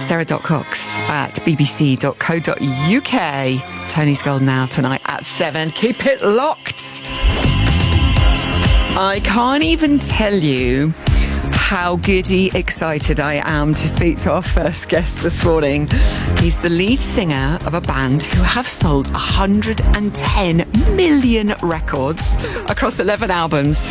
Sarah.Cox at bbc.co.uk. Tony's Golden Hour tonight at 7. Keep it locked. I can't even tell you how giddy excited I am to speak to our first guest this morning. He's the lead singer of a band who have sold 110 million records across 11 albums.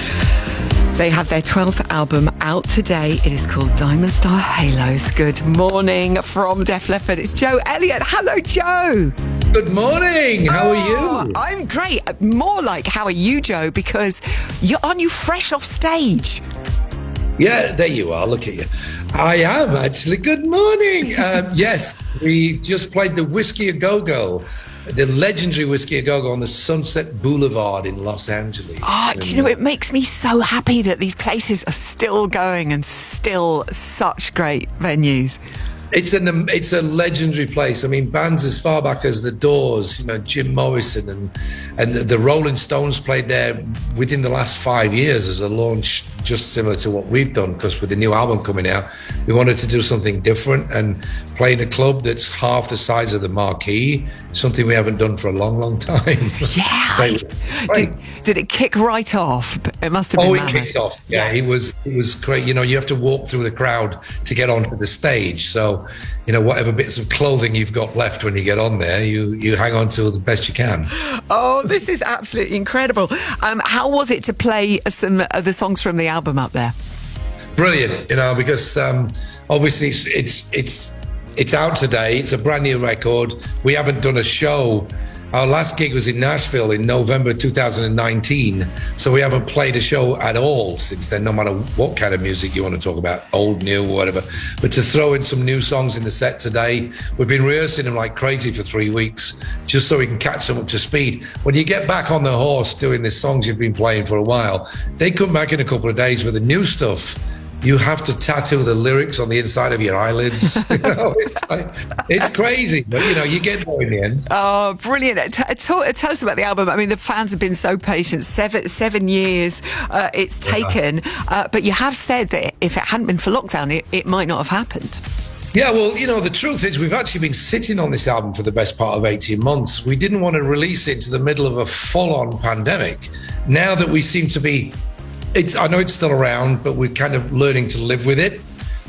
They have their 12th album out today. It is called Diamond Star Halos. Good morning from Def Leppard. It's Joe Elliott. Hello, Joe. Good morning. How are you? I'm great. More like, how are you, Joe? Because aren't you fresh off stage? Yeah, there you are. Look at you. I am actually. Good morning. Yes, we just played the Whiskey A Go-Go, the legendary Whiskey A Go-Go on the Sunset Boulevard in Los Angeles. Do you know, it makes me so happy that these places are still going and still such great venues. It's a legendary place. I mean, bands as far back as The Doors, Jim Morrison and the Rolling Stones played there within the last 5 years as a launch, just similar to what we've done, because with the new album coming out, we wanted to do something different and play in a club that's half the size of the Marquee, something we haven't done for a long, long time. Yeah. Did it kick right off? It must have been it kicked off. Yeah, it was great. You have to walk through the crowd to get onto the stage. So, whatever bits of clothing you've got left when you get on there, you hang on to the best you can. Oh, this is absolutely incredible. How was it to play some of the songs from the album up there? Brilliant, because obviously it's out today. It's a brand new record. We haven't done a show. Our last gig was in Nashville in November 2019, so we haven't played a show at all since then, no matter what kind of music you want to talk about, old, new, whatever. But to throw in some new songs in the set today, we've been rehearsing them like crazy for 3 weeks, just so we can catch them up to speed. When you get back on the horse doing the songs you've been playing for a while, they come back in a couple of days with the new stuff. You have to tattoo the lyrics on the inside of your eyelids. It's crazy, but you get there in the end. Oh, brilliant! Tell us about the album. I mean, the fans have been so patient. Seven years it's taken, but you have said that if it hadn't been for lockdown, it might not have happened. Yeah, well, the truth is we've actually been sitting on this album for the best part of 18 months. We didn't want to release it into the middle of a full-on pandemic. Now that we seem to be, I know it's still around, but we're kind of learning to live with it,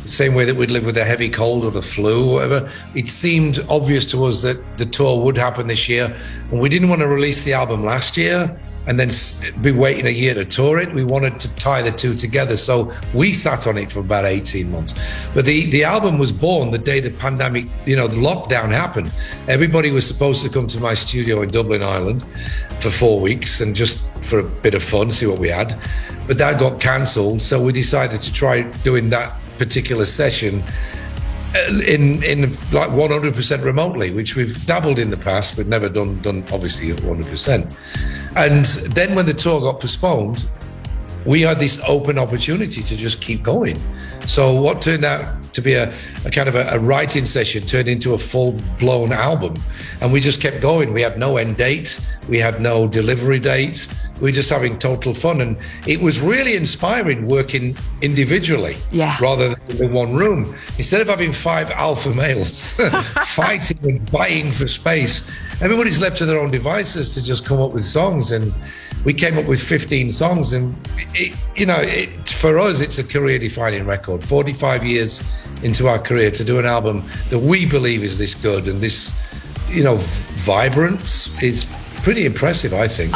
the same way that we'd live with a heavy cold or the flu or whatever. It seemed obvious to us that the tour would happen this year, and we didn't want to release the album last year and then be waiting a year to tour it. We wanted to tie the two together, so we sat on it for about 18 months. But the album was born the day the pandemic, the lockdown happened. Everybody was supposed to come to my studio in Dublin, Ireland for 4 weeks and just for a bit of fun, see what we had. But that got cancelled, so we decided to try doing that particular session in like 100% remotely, which we've dabbled in the past, but never done obviously at 100%. And then when the tour got postponed, we had this open opportunity to just keep going. So what turned out to be a kind of a writing session turned into a full-blown album. And we just kept going. We had no end date. We had no delivery date. We were just having total fun. And it was really inspiring working individually rather than in one room. Instead of having 5 alpha males fighting and vying for space, everybody's left to their own devices to just come up with songs. And we came up with 15 songs, and for us, it's a career-defining record. 45 years into our career to do an album that we believe is this good and this, vibrant is pretty impressive, I think.